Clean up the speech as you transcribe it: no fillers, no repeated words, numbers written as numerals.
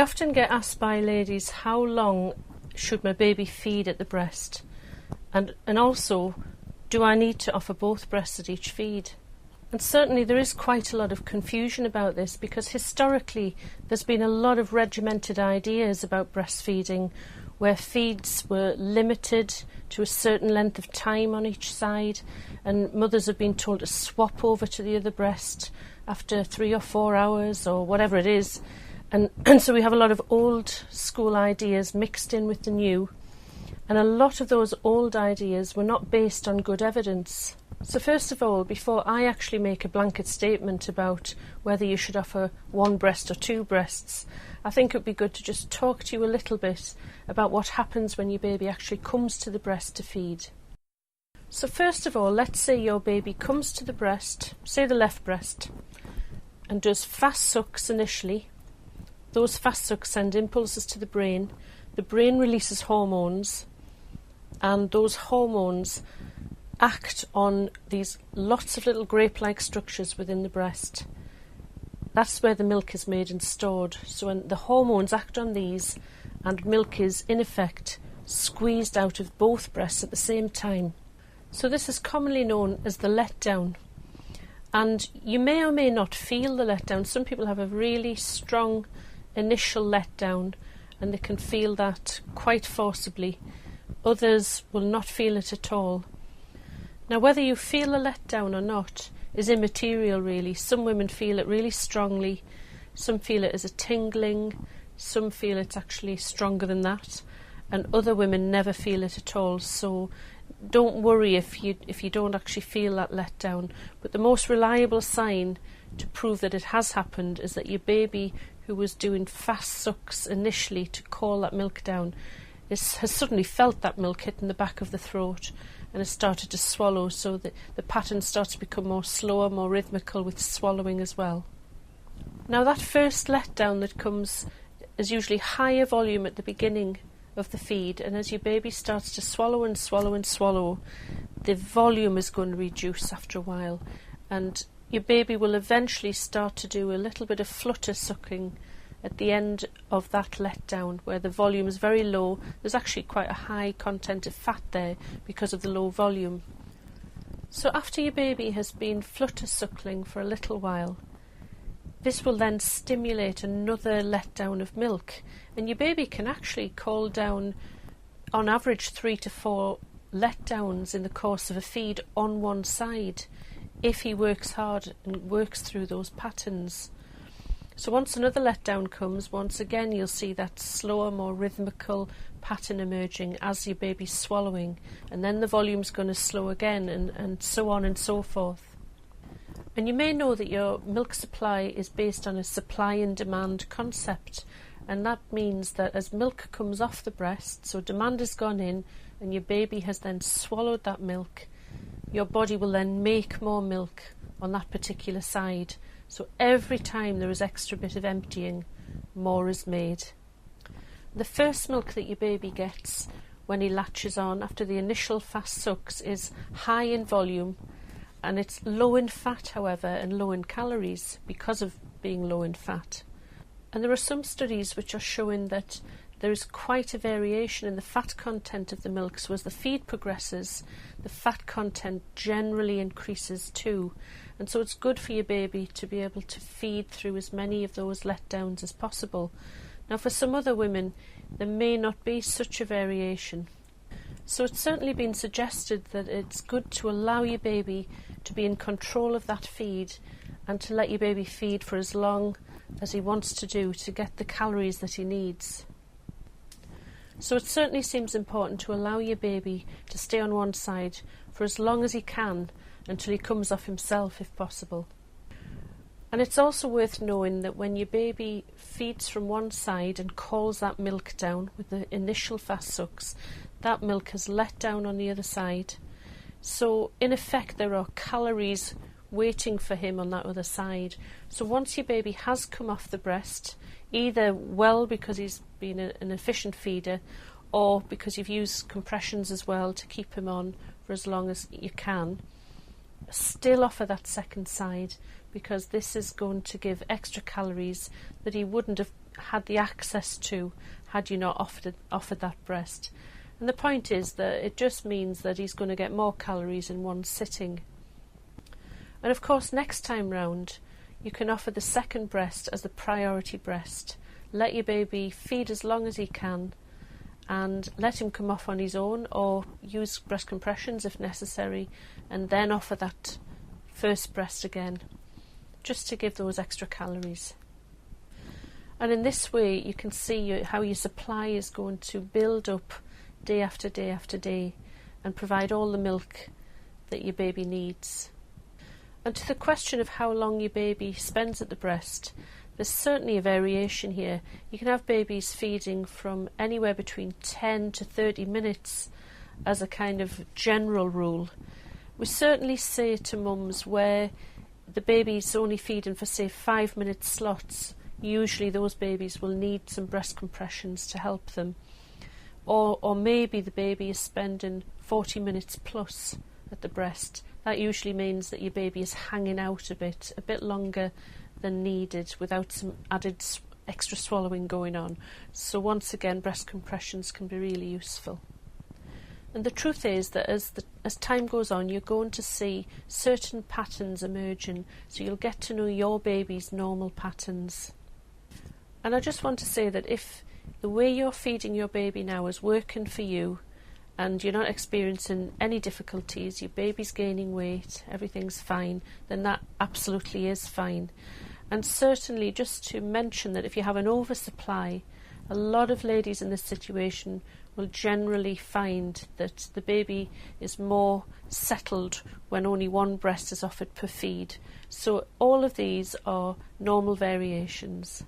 often get asked by ladies, how long should my baby feed at the breast? And also, do I need to offer both breasts at each feed? And certainly there is quite a lot of confusion about this, because historically there's been a lot of regimented ideas about breastfeeding, where feeds were limited to a certain length of time on each side, and mothers have been told to swap over to the other breast after 3 or 4 hours or whatever it is. And so we have a lot of old school ideas mixed in with the new, and a lot of those old ideas were not based on good evidence. So first of all, before I actually make a blanket statement about whether you should offer one breast or 2 breasts, I think it would be good to just talk to you a little bit about what happens when your baby actually comes to the breast to feed. So first of all, let's say your baby comes to the breast, say the left breast, and does fast sucks initially. Those fast sucks send impulses to the brain. The brain releases hormones, and those hormones act on these lots of little grape-like structures within the breast. That's where the milk is made and stored. So when the hormones act on these, and milk is in effect squeezed out of both breasts at the same time. So this is commonly known as the letdown. And you may or may not feel the letdown. Some people have a really strong initial letdown, and they can feel that quite forcibly. Others will not feel it at all. Now, whether you feel a letdown or not is immaterial, really. Some women feel it really strongly, some feel it as a tingling, some feel it's actually stronger than that, and other women never feel it at all. So don't worry if you don't actually feel that letdown. But the most reliable sign to prove that it has happened is that your baby, who was doing fast sucks initially to call that milk down, has suddenly felt that milk hitting the back of the throat and has started to swallow, so the pattern starts to become more slower, more rhythmical with swallowing as well. Now that first letdown that comes is usually higher volume at the beginning of the feed, and as your baby starts to swallow and swallow and swallow, the volume is going to reduce after a while, and your baby will eventually start to do a little bit of flutter sucking at the end of that letdown, where the volume is very low. There's actually quite a high content of fat there because of the low volume. So after your baby has been flutter suckling for a little while, this will then stimulate another letdown of milk, and your baby can actually call down on average 3 to 4 letdowns in the course of a feed on one side, if he works hard and works through those patterns. So once another letdown comes, once again you'll see that slower, more rhythmical pattern emerging as your baby's swallowing, and then the volume's going to slow again, and so on and so forth. And you may know that your milk supply is based on a supply and demand concept, and that means that as milk comes off the breast, so demand has gone in and your baby has then swallowed that milk, your body will then make more milk on that particular side. So every time there is extra bit of emptying, more is made. The first milk that your baby gets when he latches on after the initial fast sucks is high in volume, and it's low in fat, however, and low in calories because of being low in fat. And there are some studies which are showing that there is quite a variation in the fat content of the milk. So as the feed progresses, the fat content generally increases too. And so it's good for your baby to be able to feed through as many of those letdowns as possible. Now, for some other women, there may not be such a variation. So it's certainly been suggested that it's good to allow your baby to be in control of that feed, and to let your baby feed for as long as he wants to do to get the calories that he needs. So it certainly seems important to allow your baby to stay on one side for as long as he can, until he comes off himself if possible. And it's also worth knowing that when your baby feeds from one side and calls that milk down with the initial fast sucks, that milk has let down on the other side. So in effect there are calories waiting for him on that other side. So once your baby has come off the breast, either well because he's been an efficient feeder, or because you've used compressions as well to keep him on for as long as you can, still offer that second side, because this is going to give extra calories that he wouldn't have had the access to had you not offered that breast. And the point is that it just means that he's going to get more calories in one sitting. And of course, next time round, you can offer the second breast as the priority breast. Let your baby feed as long as he can and let him come off on his own, or use breast compressions if necessary, and then offer that first breast again, just to give those extra calories. And in this way you can see how your supply is going to build up day after day after day and provide all the milk that your baby needs. And to the question of how long your baby spends at the breast, there's certainly a variation here. You can have babies feeding from anywhere between 10 to 30 minutes as a kind of general rule. We certainly say to mums where the baby's only feeding for, say, 5-minute slots, usually those babies will need some breast compressions to help them. Or maybe the baby is spending 40 minutes plus at the breast. That usually means that your baby is hanging out a bit longer than needed without some added extra swallowing going on. So once again, breast compressions can be really useful. And the truth is that as time goes on, you're going to see certain patterns emerging, so you'll get to know your baby's normal patterns. And I just want to say that if the way you're feeding your baby now is working for you and you're not experiencing any difficulties, your baby's gaining weight, everything's fine, then that absolutely is fine. And certainly, just to mention that if you have an oversupply, a lot of ladies in this situation will generally find that the baby is more settled when only one breast is offered per feed. So all of these are normal variations.